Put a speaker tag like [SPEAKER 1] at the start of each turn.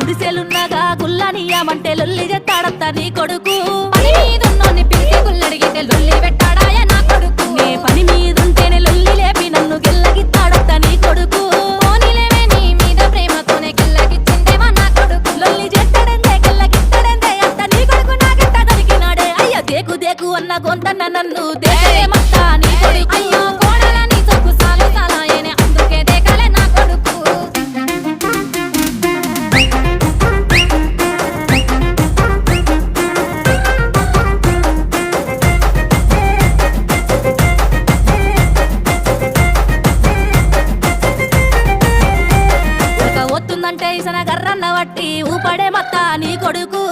[SPEAKER 1] గుడిసెలున్నగా గుల్లనియమంటే లొల్లి చెత్తాడంత నీ కొడుకు పని మీదున్నోని పిలిచి గుల్లడిగితే లొల్లి పెట్టాడాయ నా కొడుకు నే పని మీదుంటేనే లొల్లి లేపి నన్ను గిల్లగిత్తాడంత నీ కొడుకు పోనీలేవే నీ మీద ప్రేమతోనే గిల్లగిచ్చిందేవా నా కొడుకు లొల్లి చేస్తాడంతే గిల్లగిత్తాడంతే అంత నీ కొడుకు నాకెంత దొరికినాడే అయ్యో దేకు దేకు అన్న గొంతన్న నన్ను దేశమత్తా నీ కొడుకు అయ్యో కోడలని సొక్కు సాలు సాలాయనే అందుకే దేకాలే నా కొడుకు ఒత్తుందంటే ఇసన గర్రన్న వట్టి ఊపడే మత్తా నీ కొడుకు